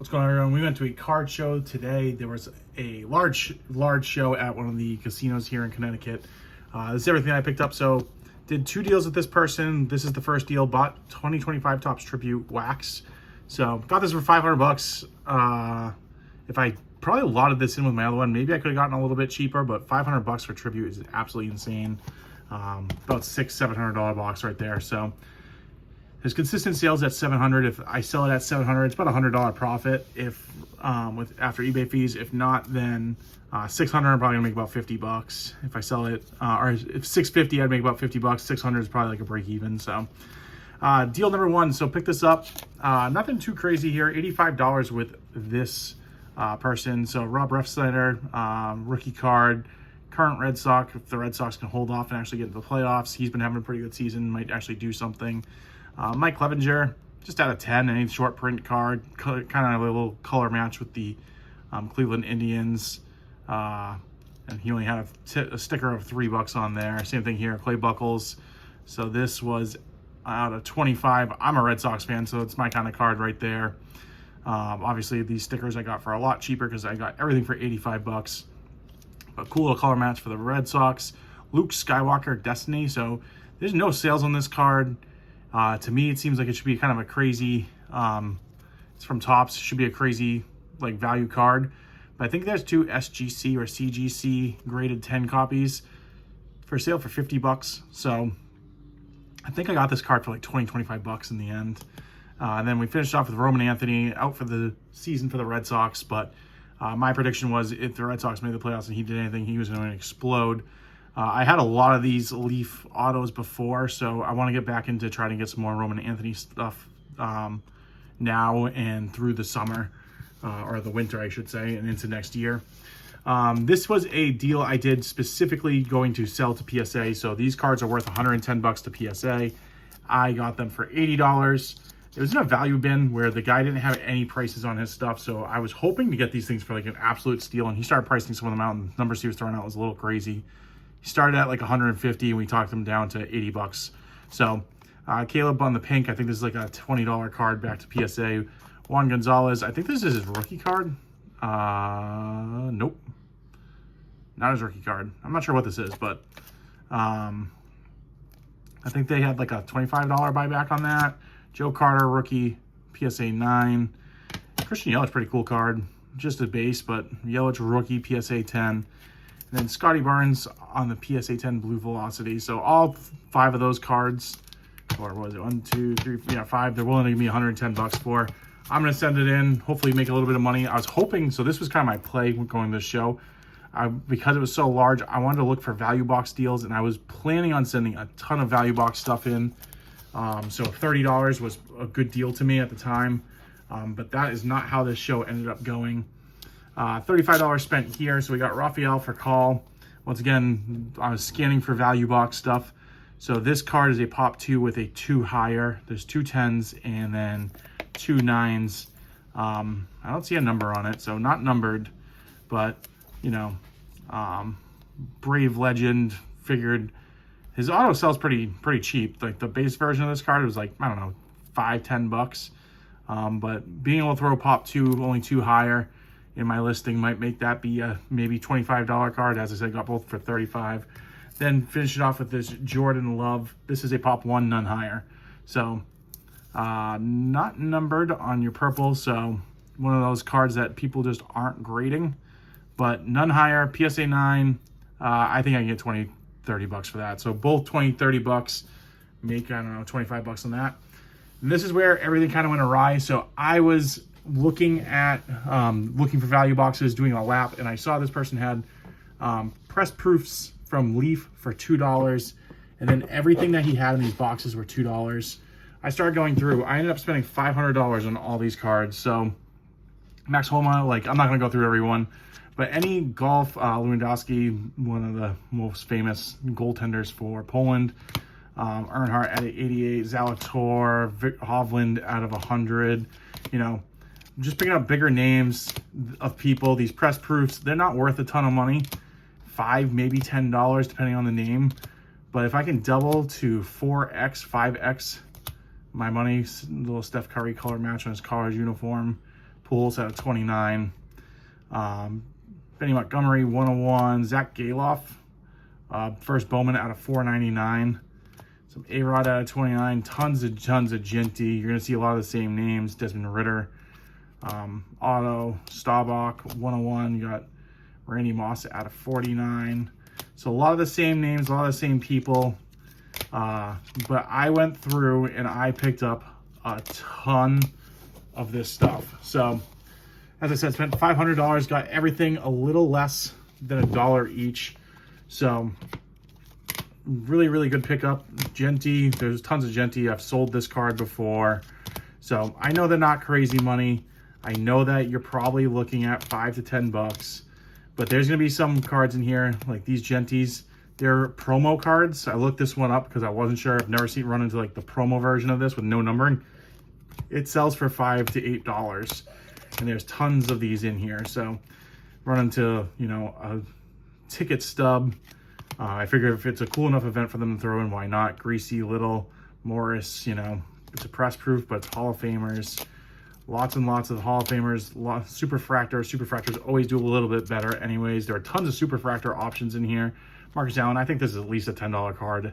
What's going on, everyone? We went to a card show today. There was a large show at one of the casinos here in Connecticut. This is everything I picked up. So did two deals with this person. This is the first deal. Bought 2025 Topps Tribute Wax. So got this for $500. If I probably allotted this in with my other one, maybe I could have gotten a little bit cheaper, but $500 for Tribute is absolutely insane. About $700 box right there. So there's consistent sales at 700. If I sell it at 700, it's about $100 profit. If with after eBay fees, if not, then 600. I'm probably gonna make about $50 if I sell it. Or if 650, I'd make about $50. 600 is probably like a break even. So deal number one. So pick this up. Nothing too crazy here. $85 with this person. So Rob Refsnyder, rookie card. Current Red Sox. If the Red Sox can hold off and actually get into the playoffs, he's been having a pretty good season. Might actually do something. Mike Clevenger, just out of 10, any short print card, kind of a little color match with the Cleveland Indians. And he only had a sticker of $3 on there. Same thing here, Clay Buchholz. So this was out of 25. I'm a Red Sox fan, so it's my kind of card right there. Obviously, these stickers I got for a lot cheaper because I got everything for $85. But cool little color match for the Red Sox. Luke Skywalker, Destiny. So there's no sales on this card. To me, it seems like it should be kind of a crazy, it's from Topps, should be a crazy like value card. But I think there's two SGC or CGC graded 10 copies for sale for $50. So I think I got this card for like 25 bucks in the end. And then we finished off with Roman Anthony, out for the season for the Red Sox. But my prediction was if the Red Sox made the playoffs and he did anything, he was going to explode. I had a lot of these Leaf autos before, so I want to get back into trying to get some more Roman Anthony stuff now and through the summer, or the winter, I should say, and into next year. This was a deal I did specifically going to sell to PSA, so these cards are worth $110 to PSA. I got them for $80. It was in a value bin where the guy didn't have any prices on his stuff, so I was hoping to get these things for like an absolute steal, and he started pricing some of them out, and the numbers he was throwing out was a little crazy. He started at like 150 and we talked him down to $80. So Caleb on the pink, I think this is like a $20 card back to PSA. Juan Gonzalez, I think this is his rookie card. Nope. Not his rookie card. I'm not sure what this is, but I think they had like a $25 buyback on that. Joe Carter, rookie, PSA 9. Christian Yelich, pretty cool card. Just a base, but Yelich, rookie, PSA 10. And then Scotty Barnes on the PSA 10 Blue Velocity. So all 5 of those cards, or was it 1, 2, 3, yeah, 5, they're willing to give me $110 for. I'm going to send it in, hopefully make a little bit of money. I was hoping, so this was kind of my play going to this show. Because it was so large, I wanted to look for value box deals, and I was planning on sending a ton of value box stuff in. So $30 was a good deal to me at the time. But that is not how this show ended up going. $35 spent here. So we got Rafael for call. Once again, I was scanning for value box stuff. So this card is a pop 2 with a 2 higher. There's 2 10s and then 2 9s. I don't see a number on it, so not numbered, but you know, Brave Legend. Figured his auto sells pretty cheap. Like the base version of this card was like, I don't know, $5-10. But being able to throw pop 2, only 2 higher in my listing might make that be a maybe $25 card. As I said, got both for $35. Then finish it off with this Jordan Love. This is a pop 1, none higher. So not numbered on your purple. So one of those cards that people just aren't grading, but none higher, PSA 9. I think I can get $20-30 for that. So both $20-30, make, I don't know, $25 on that. And this is where everything kind of went awry. So I was looking at looking for value boxes, doing a lap, and I saw this person had press proofs from Leaf for $2, and then everything that he had in these boxes were $2. I started going through. I ended up spending $500 on all these cards. So Max Homa, like, I'm not going to go through everyone, but any golf, Lewandowski, one of the most famous goaltenders for Poland, Earnhardt at 88, Zalator, Hovland out of 100, you know, just picking up bigger names of people. These press proofs, they're not worth a ton of money. $5, maybe $10, depending on the name. But if I can double to 4x, 5x my money, little Steph Curry color match on his college uniform, Pujols out of 29. Benny Montgomery, 101. Zach Galoff, first Bowman out of 499. Some A-Rod out of 29. Tons of Ginty. You're going to see a lot of the same names. Desmond Ritter. Otto, Staubach, 101. You got Randy Moss out of 49. So a lot of the same names, a lot of the same people. But I went through and I picked up a ton of this stuff. So, as I said, spent $500, got everything a little less than $1 each. So, really, really good pickup. Ginty, there's tons of Ginty. I've sold this card before. So, I know they're not crazy money. I know that you're probably looking at $5 to $10, but there's going to be some cards in here, like these Genties. They're promo cards. I looked this one up because I wasn't sure. I've never seen run into like the promo version of this with no numbering. It sells for $5 to $8, and there's tons of these in here. So run into, you know, a ticket stub. I figure if it's a cool enough event for them to throw in, why not? Greasy, Little, Morris, you know, it's a press proof, but it's Hall of Famers. Lots and lots of Hall of Famers. Superfractors always do a little bit better anyways. There are tons of Superfractor options in here. Marcus Allen, I think this is at least a $10 card,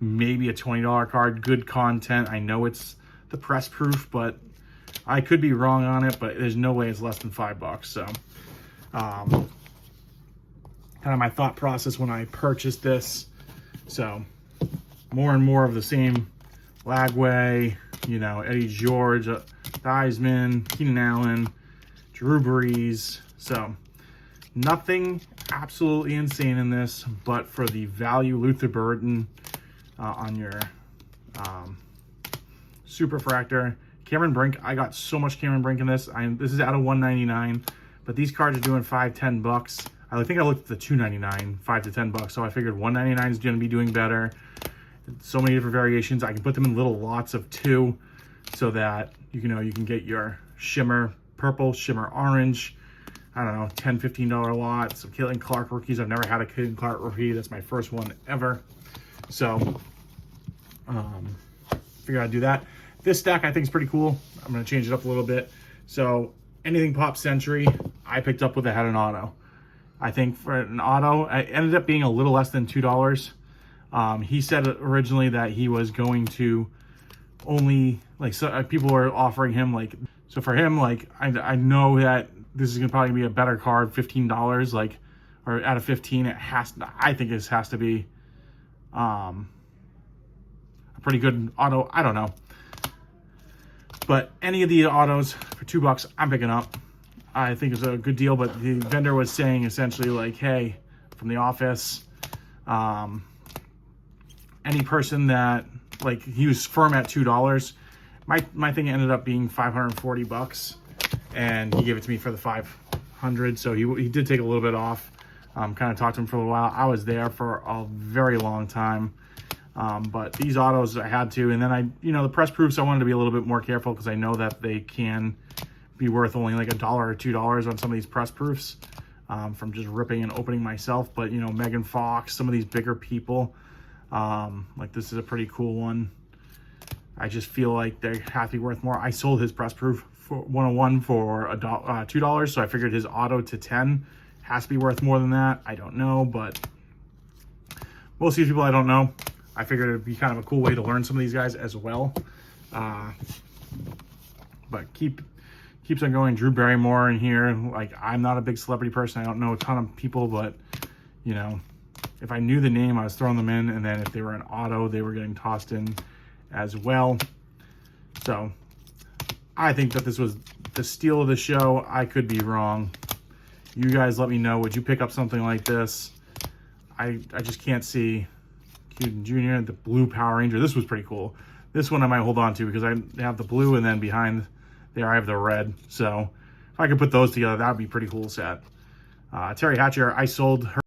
maybe a $20 card. Good content. I know it's the press proof, but I could be wrong on it, but there's no way it's less than $5. So kind of my thought process when I purchased this. So more and more of the same. Lagway, you know, Eddie George, Theismann, Keenan Allen, Drew Brees. So nothing absolutely insane in this, but for the value, Luther Burden on your Superfractor. Cameron Brink, I got so much Cameron Brink in this. This is out of 199, but these cards are doing $5, $10. I think I looked at the 299, $5 to $10. So I figured 199 is going to be doing better. So many different variations. I can put them in little lots of 2 so that you can get your shimmer purple, shimmer orange, I don't know, $10, $15 lots of Caitlin Clark rookies. I've never had a Caitlin Clark rookie. That's my first one ever. So figured I'd do that. This stack I think is pretty cool. I'm going to change it up a little bit. So anything Pop Century, I picked up with it had an auto. I think for an auto, it ended up being a little less than $2. He said originally that he was going to only, like, so people were offering him, like, so for him, like, I know that this is gonna probably be a better card, $15, like, or out of 15, I think this has to be a pretty good auto. I don't know, but any of the autos for $2 I'm picking up. I think it's a good deal, but the vendor was saying essentially like, hey, from the office, any person that, like, he was firm at $2. My thing ended up being $540, and he gave it to me for the $500. So he did take a little bit off. Kind of talked to him for a little while. I was there for a very long time. But these autos I had to, and then the press proofs I wanted to be a little bit more careful because I know that they can be worth only like $1 or $2 on some of these press proofs from just ripping and opening myself. But Megan Fox, some of these bigger people, like this is a pretty cool one. I just feel like they have to be worth more. I sold his press proof for 101 for $2, so I figured his auto to 10 has to be worth more than that. I don't know, but most of these people I don't know. I figured it'd be kind of a cool way to learn some of these guys as well. But keeps on going. Drew Barrymore in here. Like, I'm not a big celebrity person. I don't know a ton of people, but if I knew the name, I was throwing them in, and then if they were an auto, they were getting tossed in as well. So I think that this was the steal of the show. I could be wrong. You guys let me know. Would you pick up something like this? I just can't see Cuden Jr., the blue Power Ranger. This was pretty cool. This one I might hold on to because I have the blue, and then behind there I have the red. So if I could put those together, that would be a pretty cool set. Terry Hatcher, I sold her.